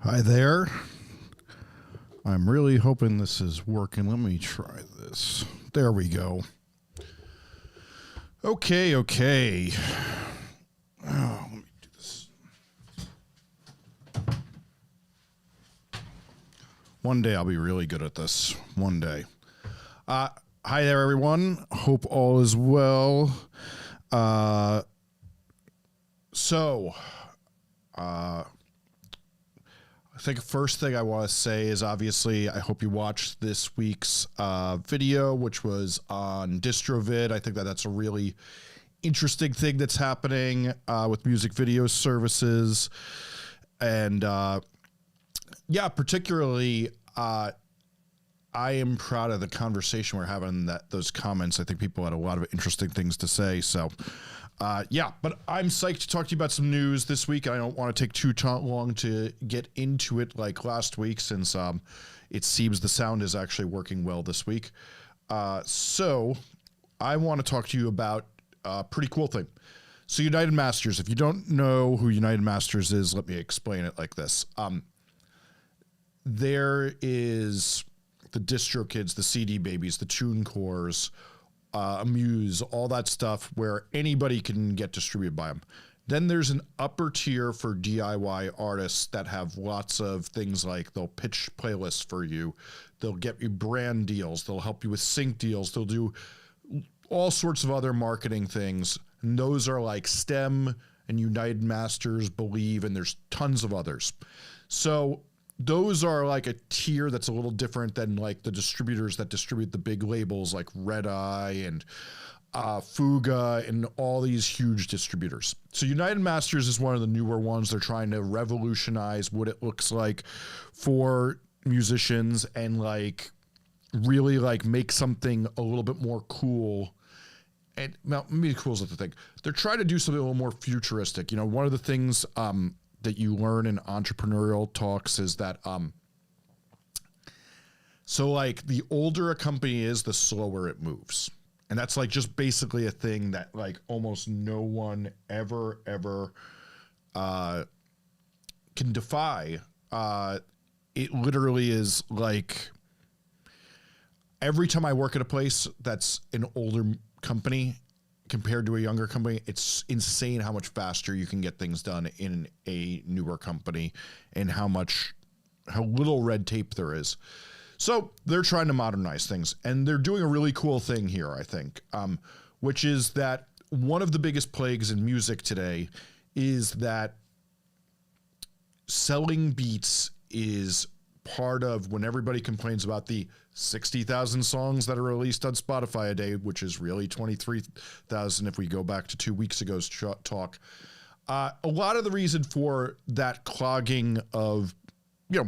Hi there. I'm really hoping this is working. Let me try this. There we go. Okay. Oh, let me do this. One day I'll be really good at this. One day. Hi there, everyone. Hope all is well. I think first thing I want to say is obviously I hope you watched this week's video, which was on DistroVid. I think that's a really interesting thing that's happening with music video services. And yeah, particularly I am proud of the conversation we're having, those comments. I think people had a lot of interesting things to say. So yeah, but I'm psyched to talk to you about some news this week. I don't want to take too long to get into it like last week, since it seems the sound is actually working well this week. So I want to talk to you about a pretty cool thing. So United Masters, if you don't know who United Masters is, let me explain it like this. There is the DistroKids, the CD Babies, the TuneCores, Amuse, all that stuff where anybody can get distributed by them. Then there's an upper tier for DIY artists that have lots of things, like they'll pitch playlists for you, they'll get you brand deals, they'll help you with sync deals, they'll do all sorts of other marketing things. And those are like STEM and United Masters, Believe, and there's tons of others. So those are like a tier that's a little different than like the distributors that distribute the big labels like Red Eye and Fuga and all these huge distributors. So United Masters is one of the newer ones. They're trying to revolutionize what it looks like for musicians and like really like make something a little bit more cool. And well, maybe cool is not the thing. They're trying to do something a little more futuristic. You know, one of the things that you learn in entrepreneurial talks is that so like the older a company is, the slower it moves. And that's like just basically a thing that like almost no one ever can defy. It literally is like every time I work at a place that's an older company compared to a younger company, it's insane how much faster you can get things done in a newer company and how little red tape there is. So they're trying to modernize things, and they're doing a really cool thing here, I think, which is that one of the biggest plagues in music today is that selling beats is part of when everybody complains about the 60,000 songs that are released on Spotify a day, which is really 23,000 if we go back to 2 weeks ago's talk. A lot of the reason for that clogging of,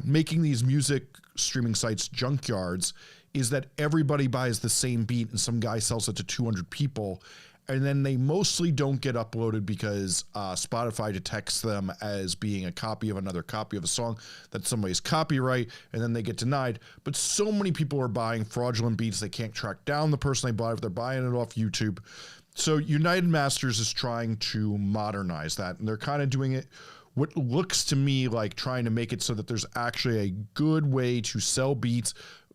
making these music streaming sites junkyards is that everybody buys the same beat and some guy sells it to 200 people. And then they mostly don't get uploaded because Spotify detects them as being a copy of another copy of a song that somebody's copyright, and then they get denied. But so many people are buying fraudulent beats, they can't track down the person they bought if they're buying it off YouTube. So United Masters is trying to modernize that, and they're kind of doing it what looks to me like trying to make it so that there's actually a good way to sell beats.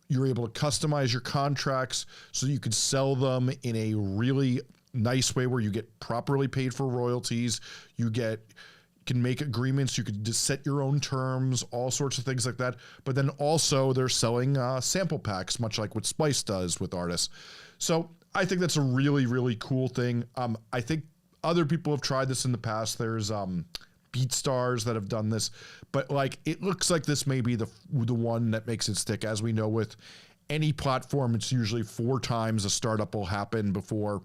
You're able to customize your contracts so you can sell them in a really nice way where you get properly paid for royalties. You can make agreements. You could just set your own terms, all sorts of things like that. But then also they're selling sample packs, much like what Splice does with artists. So I think that's a really, really cool thing. I think other people have tried this in the past. There's BeatStars that have done this, but like it looks like this may be the one that makes it stick. As we know, with any platform, it's usually 4 times a startup will happen before,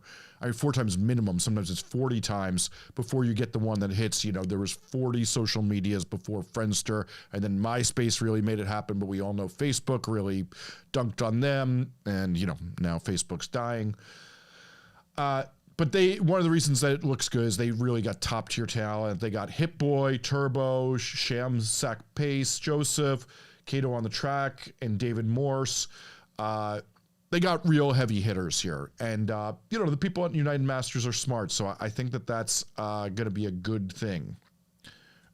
4 times minimum. Sometimes it's 40 times before you get the one that hits. There was 40 social medias before Friendster, and then MySpace really made it happen, but we all know Facebook really dunked on them, and now Facebook's dying. But one of the reasons that it looks good is they really got top tier talent. They got Hit Boy, Turbo, Sham Sack Pace, Joseph, Kato on the Track, and David Morse. They got real heavy hitters here. And, the people at United Masters are smart. So I think that that's going to be a good thing.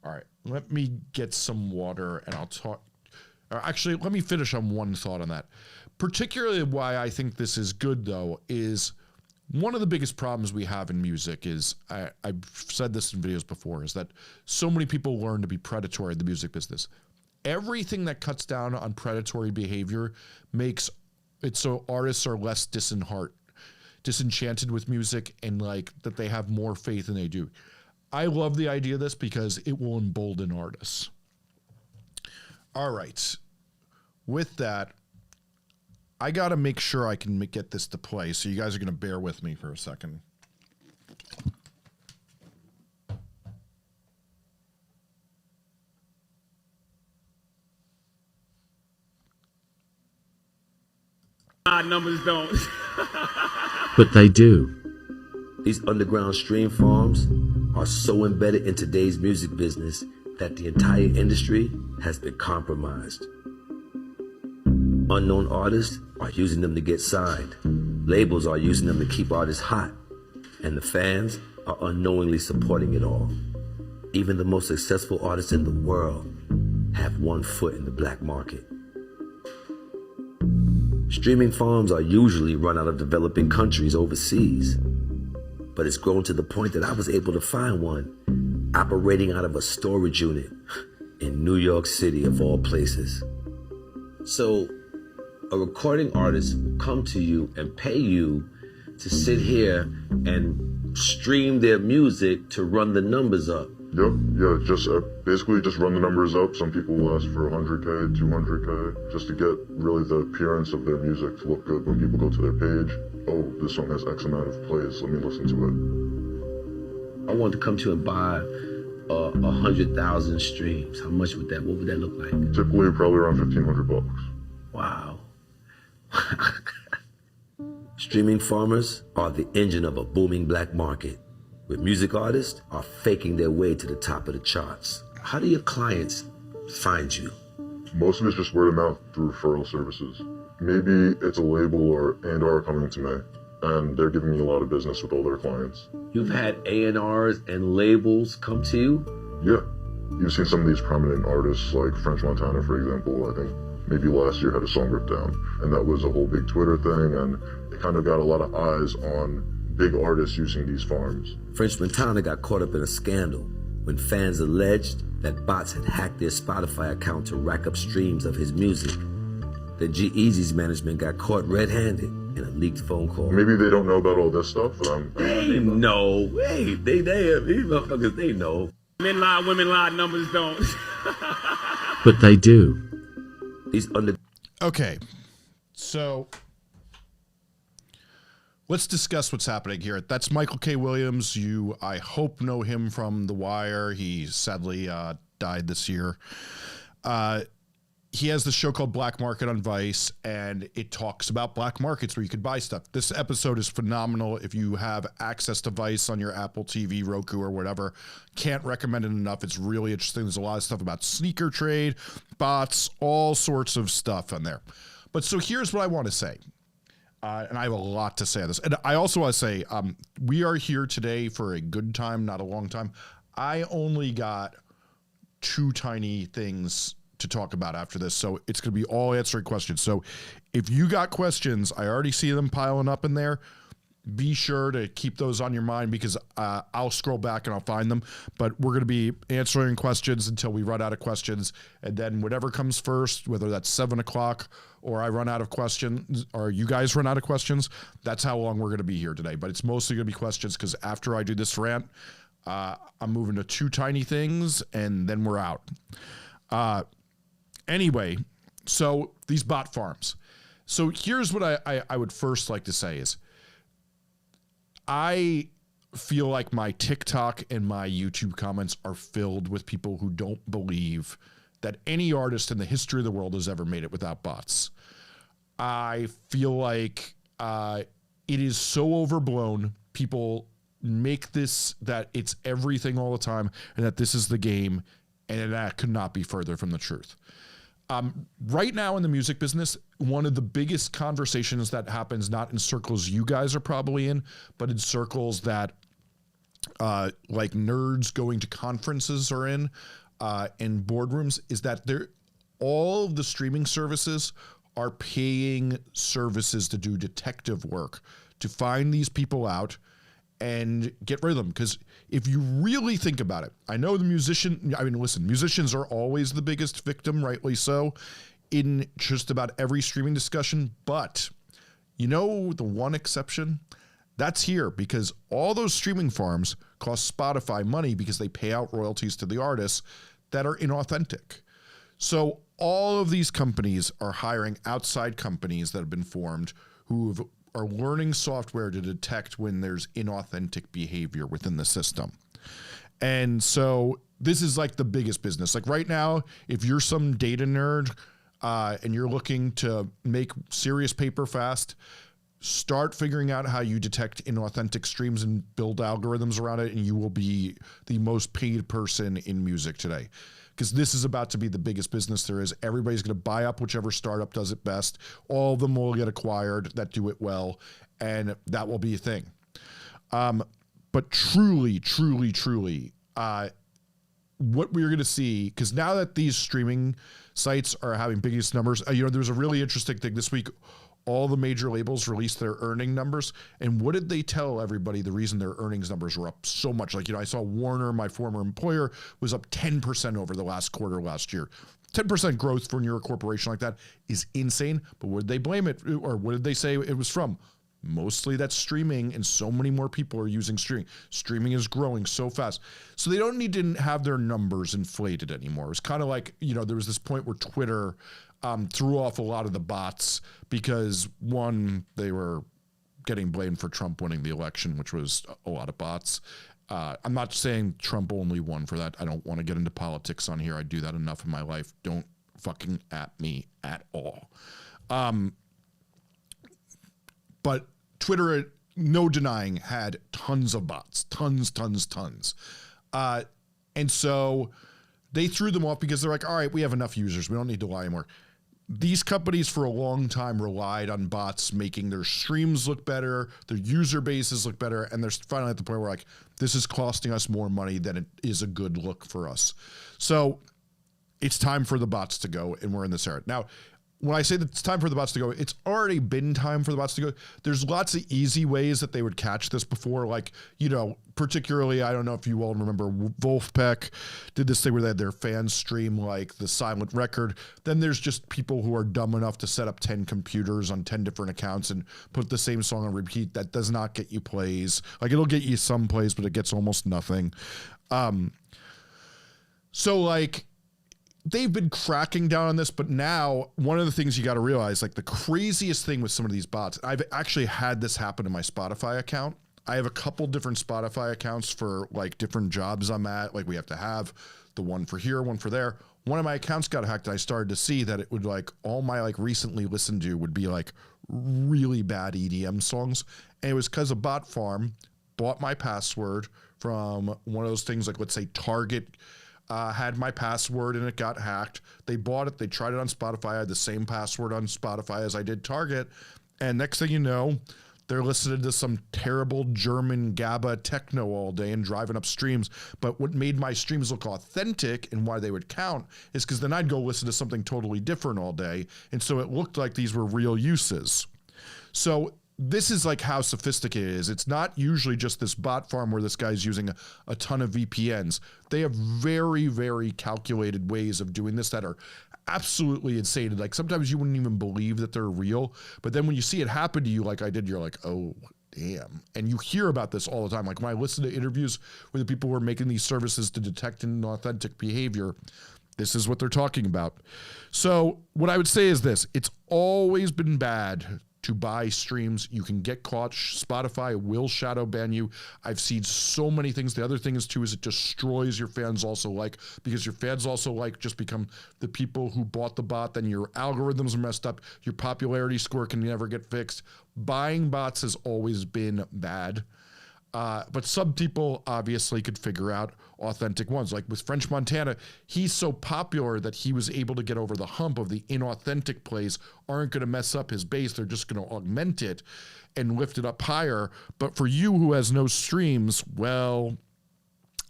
All right, let me get some water and I'll talk. Actually, let me finish on one thought on that. Particularly why I think this is good, though, is one of the biggest problems we have in music is, I've said this in videos before, is that so many people learn to be predatory in the music business. Everything that cuts down on predatory behavior makes it so artists are less disenchanted with music and like that they have more faith than they do. I love the idea of this because it will embolden artists. All right. With that, I got to make sure I can get this to play, so you guys are going to bear with me for a second. Numbers don't. But they do. These underground stream farms are so embedded in today's music business that the entire industry has been compromised. Unknown artists are using them to get signed. Labels are using them to keep artists hot. And the fans are unknowingly supporting it all. Even the most successful artists in the world have one foot in the black market. Streaming farms are usually run out of developing countries overseas. But it's grown to the point that I was able to find one operating out of a storage unit in New York City, of all places. So a recording artist will come to you and pay you to sit here and stream their music to run the numbers up. Yep, yeah, just basically just run the numbers up. Some people will ask for 100K, 200K, just to get really the appearance of their music to look good when people go to their page. Oh, this song has X amount of plays, let me listen to it. I wanted to come to you and buy 100,000 streams. How much would that, what would that look like? Typically probably around $1,500. Wow. Streaming farmers are the engine of a booming black market, where music artists are faking their way to the top of the charts. How do your clients find you? Most of it's just word of mouth through referral services. Maybe it's a label or coming to me, and they're giving me a lot of business with all their clients. You've had A&Rs and labels come to you? Yeah. You've seen some of these prominent artists, like French Montana, for example. I think maybe last year had a song ripped down, and that was a whole big Twitter thing, and it kind of got a lot of eyes on big artists using these farms. French Montana got caught up in a scandal when fans alleged that bots had hacked their Spotify account to rack up streams of his music. Then G-Eazy's management got caught red-handed in a leaked phone call. Maybe they don't know about all this stuff, but they know. Hey, these motherfuckers, they know. Men lie, women lie, numbers don't. But they do. Okay, so let's discuss what's happening here. That's Michael K. Williams. You, I hope, know him from The Wire. He sadly died this year. He has this show called Black Market on Vice, and it talks about black markets where you could buy stuff. This episode is phenomenal. If you have access to Vice on your Apple TV, Roku, or whatever, can't recommend it enough. It's really interesting. There's a lot of stuff about sneaker trade, bots, all sorts of stuff on there. But so here's what I want to say. And I have a lot to say on this. And I also want to say, we are here today for a good time, not a long time. I only got 2 tiny things to talk about after this, so it's going to be all answering questions. So if you got questions, I already see them piling up in there. Be sure to keep those on your mind, because I'll scroll back and I'll find them. But we're going to be answering questions until we run out of questions. And then whatever comes first, whether that's 7 o'clock or I run out of questions or you guys run out of questions, that's how long we're going to be here today. But it's mostly going to be questions, because after I do this rant, I'm moving to 2 tiny things and then we're out. Anyway, so these bot farms. So here's what I would first like to say is, I feel like my TikTok and my YouTube comments are filled with people who don't believe that any artist in the history of the world has ever made it without bots. I feel like it is so overblown. People make this that it's everything all the time and that this is the game, and that could not be further from the truth. Right now in the music business, one of the biggest conversations that happens, not in circles you guys are probably in, but in circles that like nerds going to conferences are in, and boardrooms, is that all of the streaming services are paying services to do detective work to find these people out and get rid of them. Because if you really think about it, I know musicians are always the biggest victim, rightly so, in just about every streaming discussion. But you know the one exception? That's here, because all those streaming farms cost Spotify money because they pay out royalties to the artists that are inauthentic. So all of these companies are hiring outside companies that have been formed who are learning software to detect when there's inauthentic behavior within the system. And so this is like the biggest business. Like right now, if you're some data nerd and you're looking to make serious paper fast, start figuring out how you detect inauthentic streams and build algorithms around it, and you will be the most paid person in music today. Because this is about to be the biggest business there is. Everybody's going to buy up whichever startup does it best. All of them will get acquired that do it well, and that will be a thing. But truly, what we're going to see, because now that these streaming sites are having biggest numbers, there was a really interesting thing this week. All the major labels released their earning numbers. And what did they tell everybody the reason their earnings numbers were up so much? Like, I saw Warner, my former employer, was up 10% over the last quarter last year. 10% growth for a corporation like that is insane. But what did they blame it, or what did they say it was from? Mostly that's streaming, and so many more people are using streaming. Streaming is growing so fast. So they don't need to have their numbers inflated anymore. It's kind of like, there was this point where Twitter threw off a lot of the bots because, one, they were getting blamed for Trump winning the election, which was a lot of bots. I'm not saying Trump only won for that. I don't want to get into politics on here. I do that enough in my life. Don't fucking at me at all. But Twitter, no denying, had tons of bots, tons. And so they threw them off because they're like, all right, we have enough users. We don't need to lie anymore. These companies for a long time relied on bots making their streams look better, their user bases look better, and they're finally at the point where like, this is costing us more money than it is a good look for us. So it's time for the bots to go, and we're in this era. Now, when I say that it's time for the bots to go, it's already been time for the bots to go. There's lots of easy ways that they would catch this before. Like, particularly, I don't know if you all remember, Wolfpack did this thing where they had their fans stream like the silent record. Then there's just people who are dumb enough to set up 10 computers on 10 different accounts and put the same song on repeat. That does not get you plays. Like, it'll get you some plays, but it gets almost nothing. So like, they've been cracking down on this, but now one of the things you got to realize, like the craziest thing with some of these bots, I've actually had this happen to my Spotify account. I have a couple different Spotify accounts for like different jobs I'm at. Like we have to have the one for here, one for there. One of my accounts got hacked. And I started to see that it would like all my like recently listened to would be like really bad EDM songs. And it was because a bot farm bought my password from one of those things like, let's say Target had my password and it got hacked. They bought it. They tried it on Spotify. I had the same password on Spotify as I did Target. And next thing you know, they're listening to some terrible German GABA techno all day and driving up streams. But what made my streams look authentic and why they would count is because then I'd go listen to something totally different all day. And so it looked like these were real uses. So this is like how sophisticated it is. It's not usually just this bot farm where this guy's using a ton of VPNs. They have very, very calculated ways of doing this that are absolutely insane. Like sometimes you wouldn't even believe that they're real, but then when you see it happen to you like I did, you're like, oh, damn. And you hear about this all the time. Like when I listen to interviews with the people who are making these services to detect inauthentic behavior, this is what they're talking about. So what I would say is this, it's always been bad to buy streams. You can get caught. Spotify will shadow ban you. I've seen so many things. The other thing is too, is it destroys your fans also like, because your fans also like just become the people who bought the bot. Then your algorithms are messed up. Your popularity score can never get fixed. Buying bots has always been bad. But some people obviously could figure out authentic ones. Like with French Montana, he's so popular that he was able to get over the hump of the inauthentic plays aren't going to mess up his bass. They're just going to augment it and lift it up higher. But for you who has no streams, well,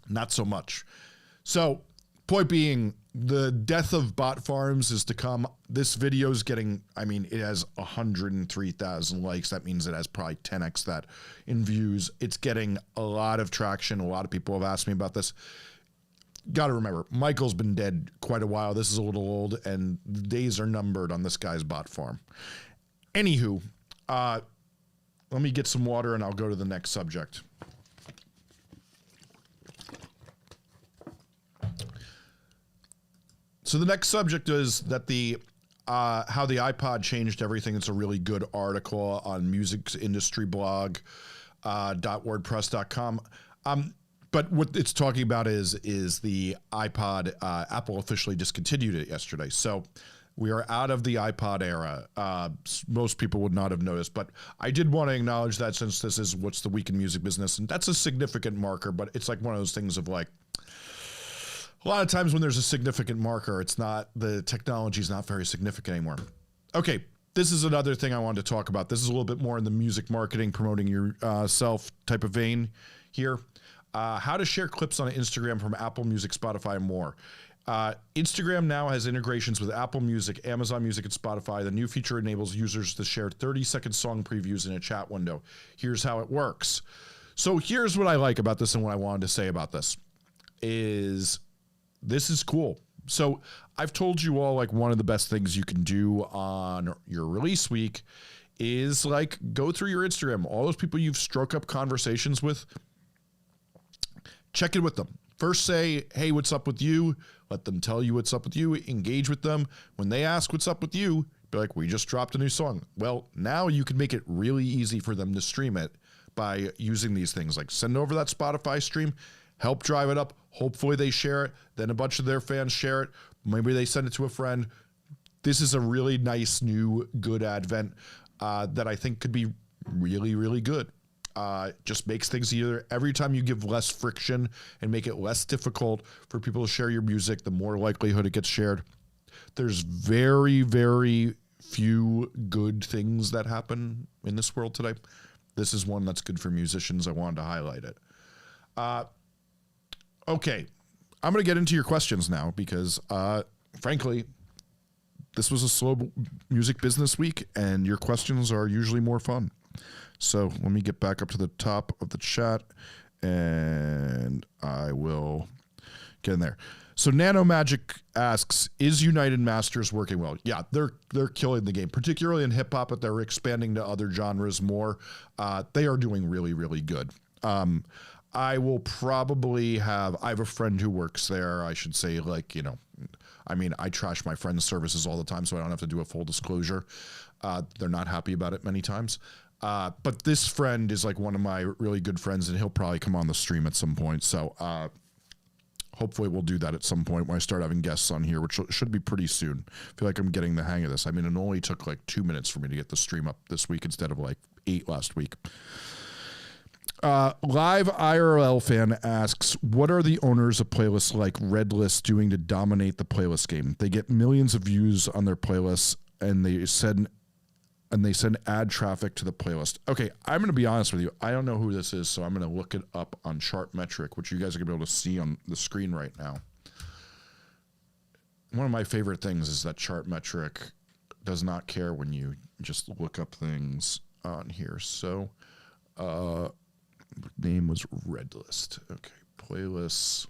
not so much. So point being, the death of bot farms is to come. This video is getting, I mean, it has 103,000 likes. That means it has probably 10x that in views. It's getting a lot of traction. A lot of people have asked me about this. Got to remember, Michael's been dead quite a while. This is a little old, and the days are numbered on this guy's bot farm. Anywho, let me get some water and I'll go to the next subject. So the next subject is that the how the iPod changed everything. It's a really good article on Music Industry Blog .wordpress.com. But what it's talking about is the iPod. Apple officially discontinued it yesterday. So we are out of the iPod era. Most people would not have noticed, but I did want to acknowledge that since this is what's the week in music business, and that's a significant marker. But it's like one of those things of like, a lot of times when there's a significant marker, it's not, the technology is not very significant anymore. Okay, this is another thing I wanted to talk about. This is a little bit more in the music marketing, promoting yourself type of vein here. How to share clips on Instagram from Apple Music, Spotify, and more. Instagram now has integrations with Apple Music, Amazon Music, and Spotify. The new feature enables users to share 30-second song previews in a chat window. Here's how it works. So here's what I like about this and what I wanted to say about this is this is cool. So I've told you all, like, one of the best things you can do on your release week is like go through your Instagram, all those people you've struck up conversations with, check in with them. First say, hey, what's up with you? Let them tell you what's up with you. Engage with them. When they ask what's up with you, be like, we just dropped a new song. Well, now you can make it really easy for them to stream it by using these things. Like send over that Spotify stream, help drive it up. Hopefully they share it. Then a bunch of their fans share it. Maybe they send it to a friend. This is a really nice new good advent that I think could be really, really good. Just makes things easier. Every time you give less friction and make it less difficult for people to share your music, the more likelihood it gets shared. There's very, very few good things that happen in this world today. This is one that's good for musicians. I wanted to highlight it. Okay, I'm going to get into your questions now because, frankly, this was a slow music business week, and your questions are usually more fun. So let me get back up to the top of the chat, and I will get in there. So Nano Magic asks, is United Masters working well? Yeah, they're killing the game, particularly in hip hop, but they're expanding to other genres more. They are doing really, really good. I will probably I have a friend who works there. I should say, like, you know, I mean, I trash my friend's services all the time, so I don't have to do a full disclosure. They're not happy about it many times. But this friend is like one of my really good friends, and he'll probably come on the stream at some point. So hopefully we'll do that at some point when I start having guests on here, which should be pretty soon. I feel like I'm getting the hang of this. I mean, it only took like 2 minutes for me to get the stream up this week instead of like 8 last week. Live IRL fan asks, what are the owners of playlists like Redlist doing to dominate the playlist game? They get millions of views on their playlists, and they send ad traffic to the playlist. Okay, I'm going to be honest with you. I don't know who this is, so I'm going to look it up on Chartmetric, which you guys are going to be able to see on the screen right now. One of my favorite things is that Chartmetric does not care when you just look up things on here. So, name was Redlist. Okay, playlists.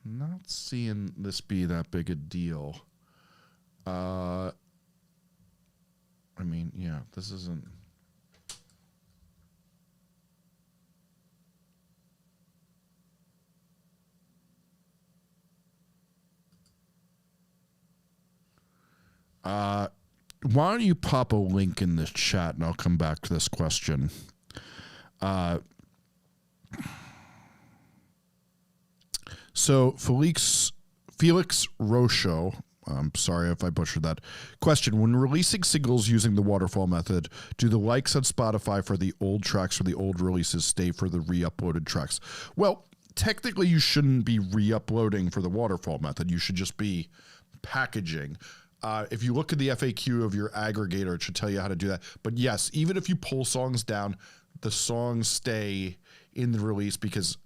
Not seeing this be that big a deal. I mean, yeah, this isn't. Why don't you pop a link in the chat and I'll come back to this question. So Felix Rocho, I'm sorry if I butchered that. Question: when releasing singles using the waterfall method, do the likes on Spotify for the old tracks or the old releases stay for the re-uploaded tracks? Well, technically you shouldn't be re-uploading for the waterfall method. You should just be packaging. If you look at the FAQ of your aggregator, it should tell you how to do that. But yes, even if you pull songs down, the songs stay in the release because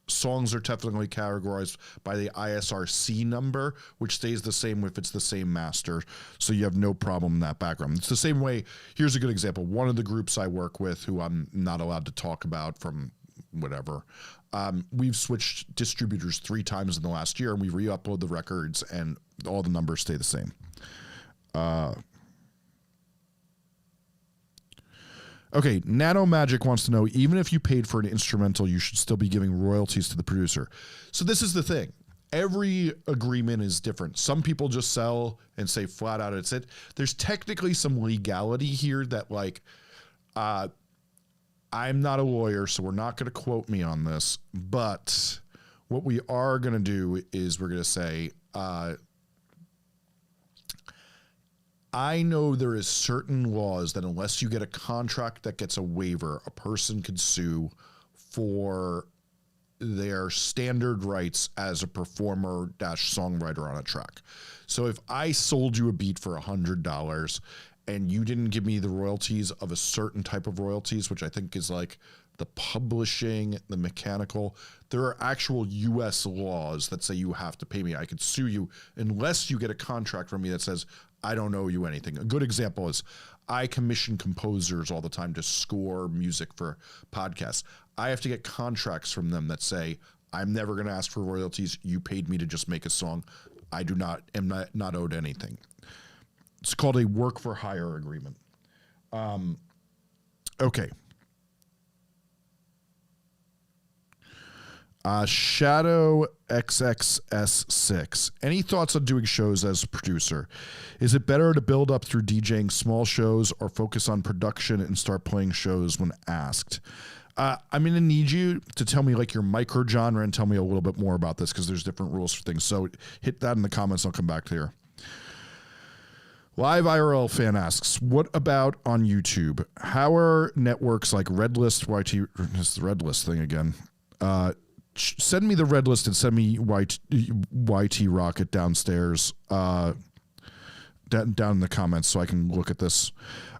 songs are technically categorized by the ISRC number, which stays the same if it's the same master. So you have no problem in that background. It's the same way. Here's a good example. One of the groups I work with, who I'm not allowed to talk about from whatever, we've switched distributors 3 times in the last year, and we re-upload the records and all the numbers stay the same. Okay, Nano Magic wants to know, even if you paid for an instrumental, you should still be giving royalties to the producer. So this is the thing. Every agreement is different. Some people just sell and say flat out it's it. There's technically some legality here that, like, I'm not a lawyer, so we're not going to quote me on this. But what we are going to do is we're going to say, I know there is certain laws that unless you get a contract that gets a waiver, a person could sue for their standard rights as a performer / songwriter on a track. So if I sold you a beat for $100 and you didn't give me the royalties of a certain type of royalties, which I think is like the publishing, the mechanical, there are actual US laws that say you have to pay me. I could sue you unless you get a contract from me that says, I don't owe you anything. A good example is I commission composers all the time to score music for podcasts. I have to get contracts from them that say, I'm never going to ask for royalties. You paid me to just make a song. I am not owed anything. It's called a work for hire agreement. Okay. Shadow XXS6. Any thoughts on doing shows as a producer? Is it better to build up through DJing small shows or focus on production and start playing shows when asked? I'm going to need you to tell me like your micro genre and tell me a little bit more about this because there's different rules for things. So hit that in the comments. I'll come back to here. Live IRL fan asks, what about on YouTube? How are networks like Redlist, YT, it's the Redlist thing again, send me the red list and send me YT Rocket downstairs, down in the comments so I can look at this.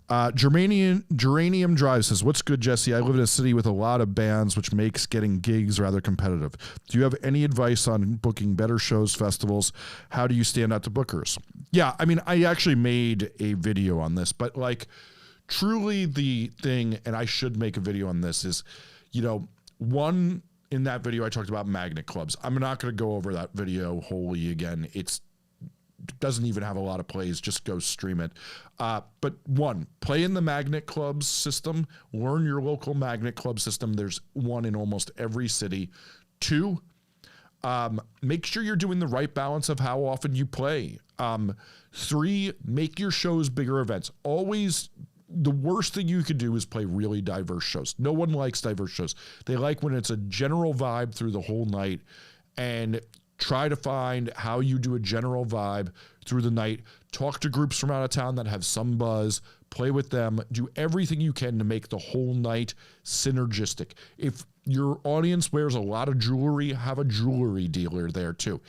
Geranium Drive says, what's good, Jesse? I live in a city with a lot of bands, which makes getting gigs rather competitive. Do you have any advice on booking better shows, festivals? How do you stand out to bookers? Yeah, I mean, I actually made a video on this, but like truly the thing, and I should make a video on this, is, you know, one, in that video, I talked about magnet clubs. I'm not going to go over that video wholly again. It doesn't even have a lot of plays. Just go stream it. But one, play in the magnet clubs system. Learn your local magnet club system. There's one in almost every city. 2, make sure you're doing the right balance of how often you play. 3, make your shows bigger events. Always. The worst thing you could do is play really diverse shows. No one likes diverse shows. They like when it's a general vibe through the whole night, and try to find how you do a general vibe through the night. Talk to groups from out of town that have some buzz, play with them, do everything you can to make the whole night synergistic. If your audience wears a lot of jewelry, have a jewelry dealer there too.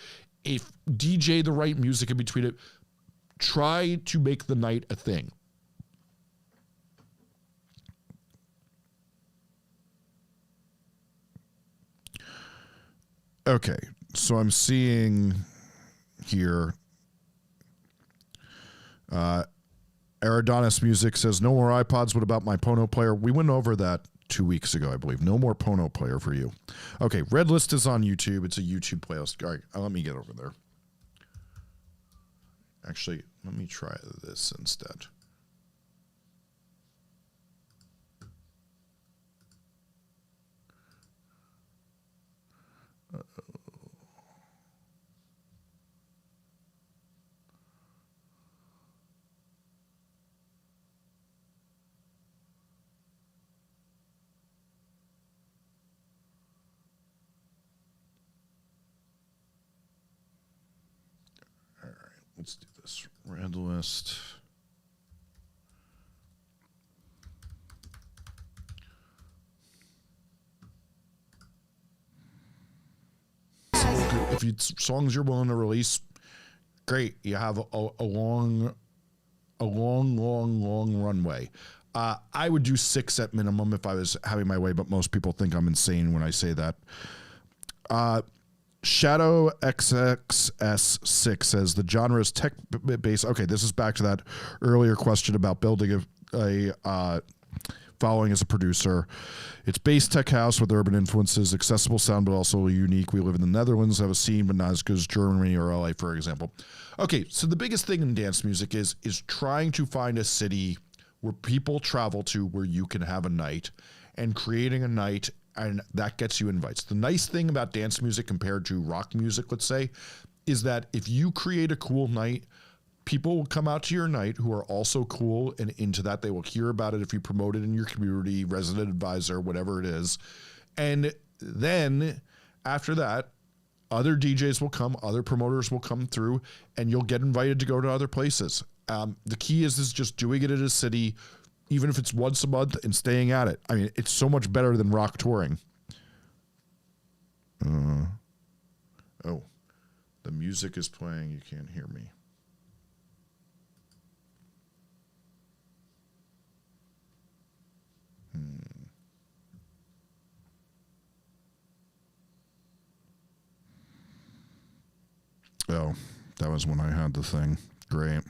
If DJ the right music in between it, try to make the night a thing. Okay, so I'm seeing here, Aradonis Music says, no more iPods. What about my Pono player? We went over that 2 weeks ago, I believe. No more Pono player for you. Okay, Red List is on YouTube. It's a YouTube playlist. All right, let me get over there. Actually, let me try this instead. let's do this. Red list. If you songs you're willing to release, great. You have a long runway. I would do 6 at minimum if I was having my way, but most people think I'm insane when I say that. Shadow XXS6 says the genre is tech based. Okay, this is back to that earlier question about building a following as a producer. It's bass tech house with urban influences, accessible sound, but also unique. We live in the Netherlands, have a scene, but not as good as Germany or LA, for example. Okay, so the biggest thing in dance music is trying to find a city where people travel to where you can have a night, and creating a night, and that gets you invites. The nice thing about dance music compared to rock music, let's say, is that if you create a cool night, people will come out to your night who are also cool and into that. They will hear about it if you promote it in your community, resident advisor, whatever it is. And then after that, other DJs will come, other promoters will come through, and you'll get invited to go to other places. The key is just doing it in a city, even if it's once a month, and staying at it. I mean, it's so much better than rock touring. Oh, the music is playing. You can't hear me. Oh, that was when I had the thing. Great.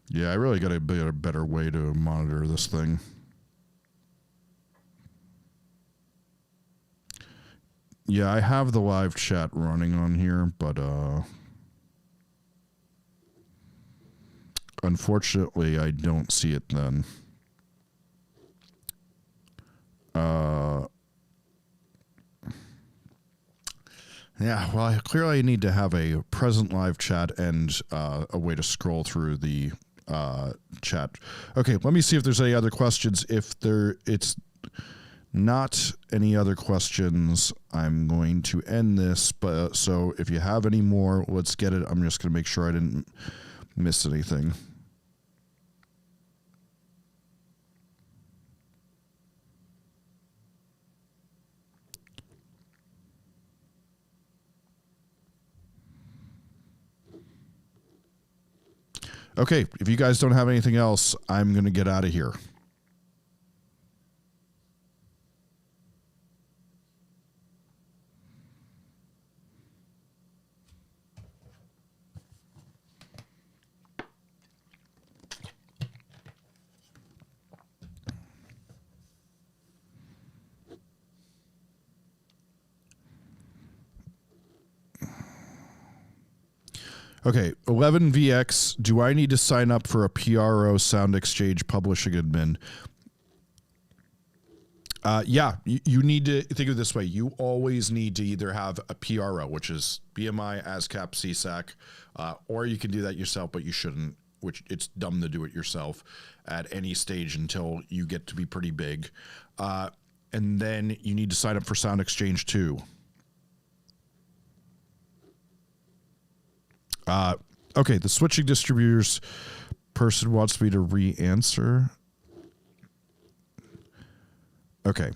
Yeah, I really got to be a better way to monitor this thing. Yeah, I have the live chat running on here, but unfortunately, I don't see it then. Yeah, well, clearly I need to have a present live chat and a way to scroll through the chat. Okay, let me see if there's any other questions. If it's not any other questions, I'm going to end this. But so if you have any more, let's get it. I'm just going to make sure I didn't miss anything. Okay, if you guys don't have anything else, I'm going to get out of here. Okay, 11VX, do I need to sign up for a PRO Sound Exchange publishing admin? Yeah, you need to think of it this way. You always need to either have a PRO, which is BMI, ASCAP, CSAC, or you can do that yourself, but you shouldn't, which it's dumb to do it yourself at any stage until you get to be pretty big. And then you need to sign up for Sound Exchange too. Okay, the switching distributors person wants me to re-answer. Okay.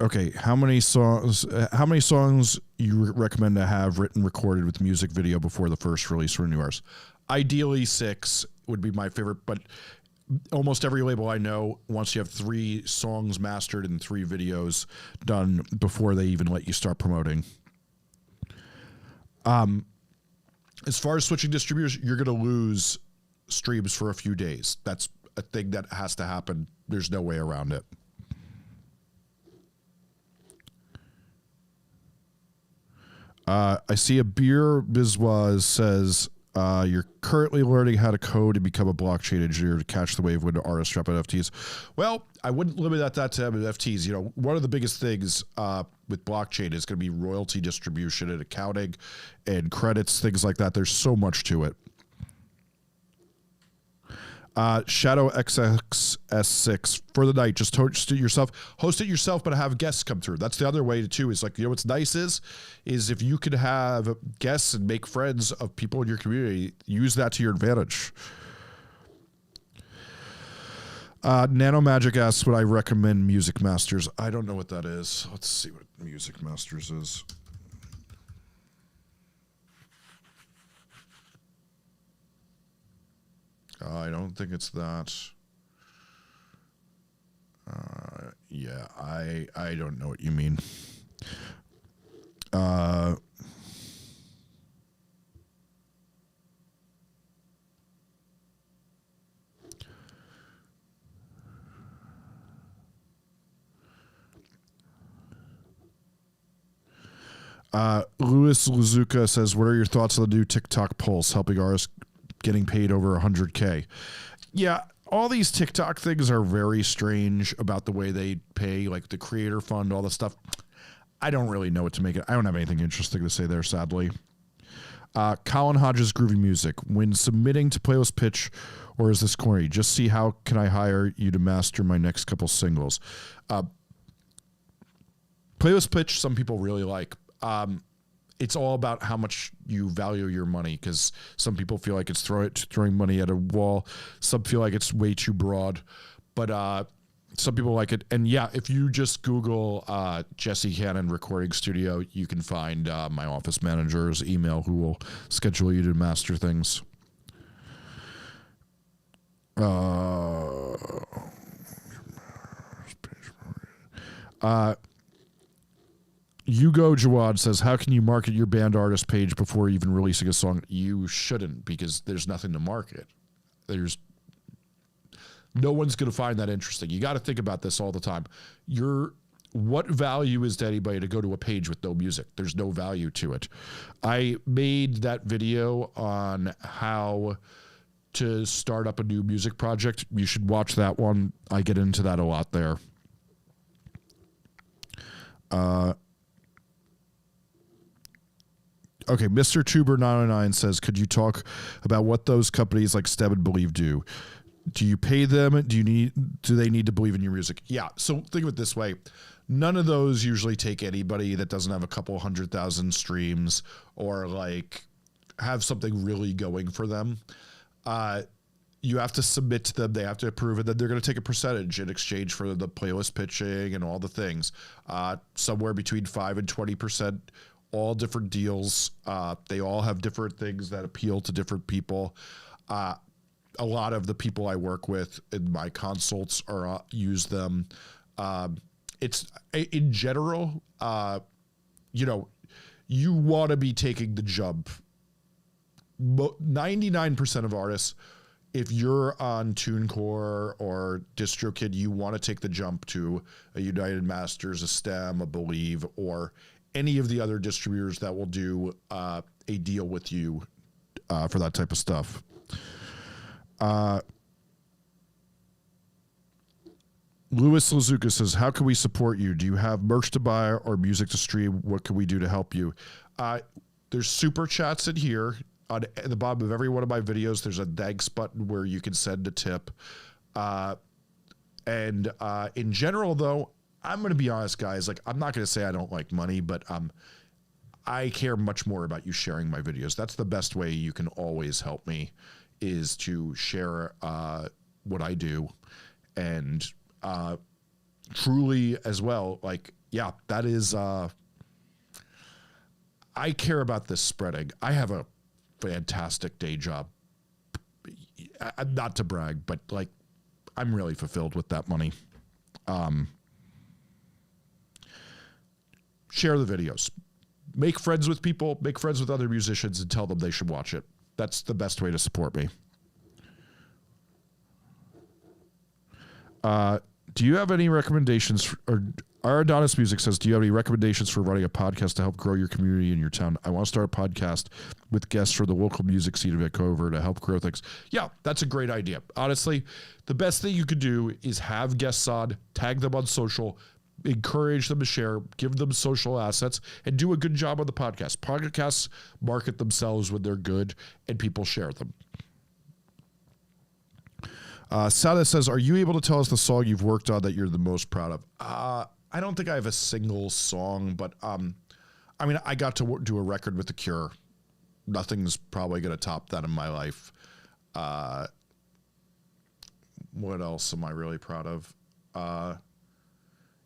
Okay, how many songs you recommend to have written, recorded with music video before the first release for new artists? Ideally 6 would be my favorite, but almost every label I know wants you to have 3 songs mastered and 3 videos done before they even let you start promoting. As far as switching distributors, you're going to lose streams for a few days. That's a thing that has to happen. There's no way around it. I see a beer Bizwaz says you're currently learning how to code and become a blockchain engineer to catch the wave when artists drop NFTs. Well, I wouldn't limit that to NFTs. You know, one of the biggest things with blockchain is going to be royalty distribution and accounting and credits, things like that. There's so much to it. Shadow XXS6 for the night. Just host it yourself, but have guests come through. That's the other way too. Is like, you know, what's nice is if you could have guests and make friends of people in your community, use that to your advantage. Nano Magic asks what I recommend Music Masters. I don't know what that is. Let's see what Music Masters is. I don't think it's that. Yeah, I don't know what you mean. Louis Luzuka says, what are your thoughts on the new TikTok Pulse helping artists getting paid over 100K? Yeah, all these TikTok things are very strange about the way they pay, like the creator fund, all the stuff. I don't really know what to make it. I don't have anything interesting to say there, sadly. Colin Hodges Groovy Music. When submitting to Playlist Pitch, or is this corny? Just see how can I hire you to master my next couple singles. Playlist Pitch, some people really like. It's all about how much you value your money, because some people feel like it's throwing money at a wall. Some feel like it's way too broad, but some people like it. And yeah, if you just Google Jesse Cannon Recording Studio, you can find my office manager's email who will schedule you to master things. Hugo Jawad says, how can you market your band artist page before even releasing a song? You shouldn't, because there's nothing to market. No one's going to find that interesting. You got to think about this all the time. What value is to anybody to go to a page with no music? There's no value to it. I made that video on how to start up a new music project. You should watch that one. I get into that a lot there. Okay, Mr. Tuber909 says, could you talk about what those companies like Stem and Believe do? Do you pay them? Do they need to believe in your music? Yeah, so think of it this way. None of those usually take anybody that doesn't have a couple 100,000 streams or like have something really going for them. You have to submit to them. They have to approve it. Then they're going to take a percentage in exchange for the playlist pitching and all the things. Somewhere between 5 and 20%. All different deals. They all have different things that appeal to different people. A lot of the people I work with in my consults use them. It's in general, you want to be taking the jump. 99% of artists, if you're on TuneCore or DistroKid, you want to take the jump to a United Masters, a Stem, a Believe, or any of the other distributors that will do a deal with you for that type of stuff. Louis Lazuka says, how can we support you? Do you have merch to buy or music to stream? What can we do to help you? There's super chats in here. At the bottom of every one of my videos, there's a thanks button where you can send a tip. In general, though, I'm going to be honest, guys. Like, I'm not going to say I don't like money, but I care much more about you sharing my videos. That's the best way you can always help me, is to share what I do. And truly as well, like, yeah, that is, I care about this spreading. I have a fantastic day job. Not to brag, but like, I'm really fulfilled with that money. Share the videos, make friends with people, make friends with other musicians, and tell them they should watch it. That's the best way to support me. Do you have any recommendations or our Adonis Music says, do you have any recommendations for running a podcast to help grow your community in your town? I want to start a podcast with guests from the local music scene of Vancouver to help grow things. Yeah, that's a great idea. Honestly, the best thing you could do is have guests on, tag them on social, encourage them to share, give them social assets, and do a good job on the podcast. Podcasts market themselves when they're good and people share them. Sada says, are you able to tell us the song you've worked on that you're the most proud of? I don't think I have a single song, but I mean, I got to do a record with The Cure. Nothing's probably going to top that in my life. What else am I really proud of?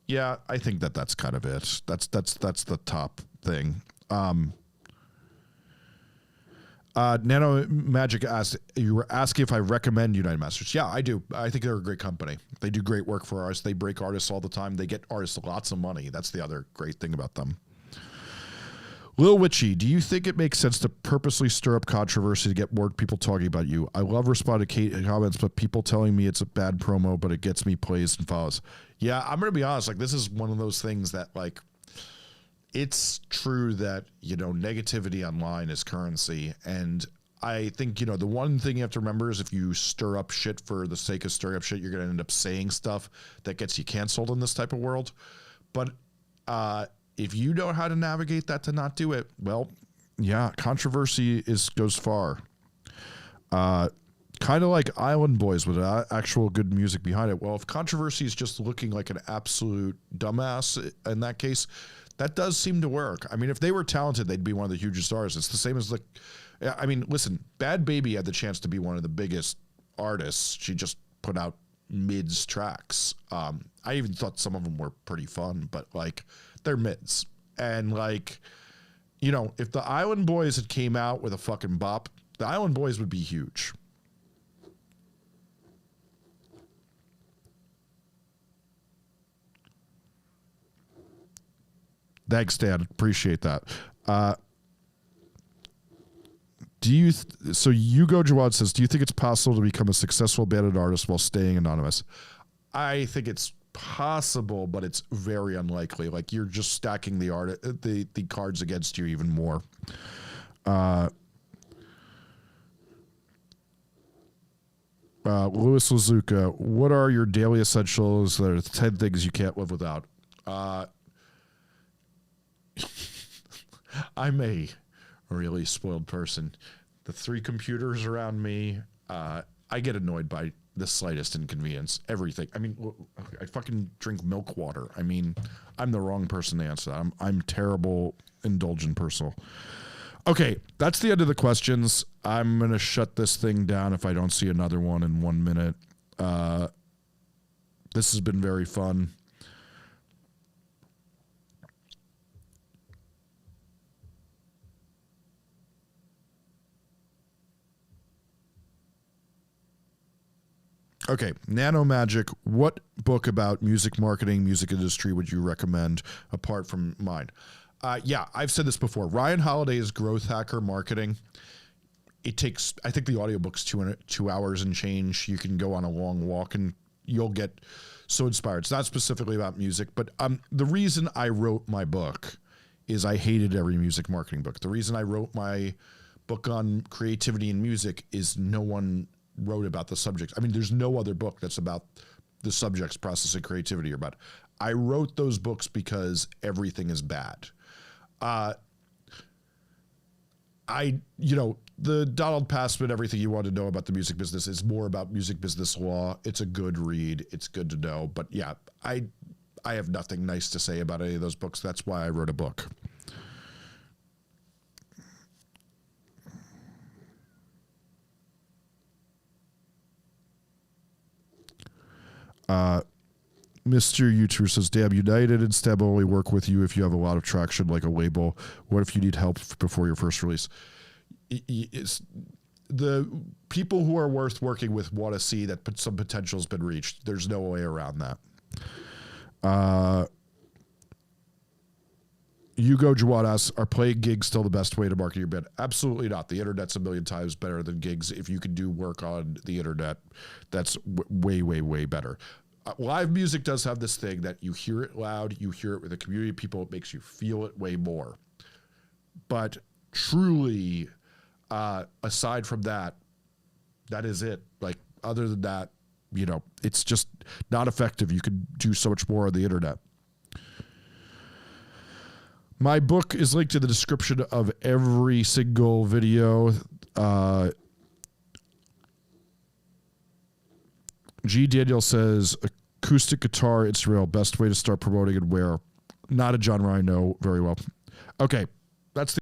Yeah, I think that's kind of it. That's the top thing. Nano Magic asked, you were asking if I recommend United Masters. Yeah, I do. I think they're a great company. They do great work for artists. They break artists all the time. They get artists lots of money. That's the other great thing about them. Lil Witchy, do you think it makes sense to purposely stir up controversy to get more people talking about you? I love responding to comments, but people telling me it's a bad promo, but it gets me plays and follows. Yeah, I'm going to be honest. Like, this is one of those things that, like, it's true that, you know, negativity online is currency. And I think, you know, the one thing you have to remember is if you stir up shit for the sake of stirring up shit, you're going to end up saying stuff that gets you canceled in this type of world. But if you know how to navigate that to not do it, well, yeah, controversy goes far. Kind of like Island Boys with actual good music behind it. Well, if controversy is just looking like an absolute dumbass in that case, that does seem to work. I mean, if they were talented, they'd be one of the hugest stars. It's the same as I mean, listen, Bad Baby had the chance to be one of the biggest artists. She just put out mids tracks. I even thought some of them were pretty fun, but like they're mids. And like, you know, if the Island Boys had came out with a fucking bop, the Island Boys would be huge. Thanks, Dan. Appreciate that. So Hugo Jawad says, do you think it's possible to become a successful banded artist while staying anonymous? I think it's possible, but it's very unlikely. Like, you're just stacking the cards against you even more. Louis Lazuka, what are your daily essentials that are the 10 things you can't live without? I'm a really spoiled person. The 3 computers around me, I get annoyed by the slightest inconvenience. Everything. I mean, I fucking drink milk water. I mean, I'm the wrong person to answer that. I'm terrible, indulgent person. Okay, that's the end of the questions. I'm going to shut this thing down if I don't see another one in 1 minute. This has been very fun. Okay, Nano Magic, what book about music marketing, music industry would you recommend apart from mine? Yeah, I've said this before. Ryan Holiday's Growth Hacker Marketing. It takes, I think the audiobook's 2 hours and change. You can go on a long walk and you'll get so inspired. It's not specifically about music, but the reason I wrote my book is I hated every music marketing book. The reason I wrote my book on creativity in music is no one wrote about the subject. I mean, there's no other book that's about the subjects, process, and creativity or about. I wrote those books because everything is bad. The Donald Passman, Everything You Want to Know About the Music Business is more about music business law. It's a good read. It's good to know. But yeah, I have nothing nice to say about any of those books. That's why I wrote a book. Mr. YouTuber says, damn, United and STEM only work with you if you have a lot of traction like a label. What if you need help before your first release? The people who are worth working with want to see that some potential has been reached. There's no way around that. Hugo Jawad asks, are playing gigs still the best way to market your band? Absolutely not. The internet's a million times better than gigs. If you can do work on the internet, that's way, way, way better. Live music does have this thing that you hear it loud, you hear it with a community of people, it makes you feel it way more. But truly, aside from that, that is it. Like, other than that, you know, it's just not effective. You can do so much more on the internet. My book is linked in the description of every single video. G. Daniel says, acoustic guitar, it's real. Best way to start promoting and where. Not a genre I know very well. Okay, that's the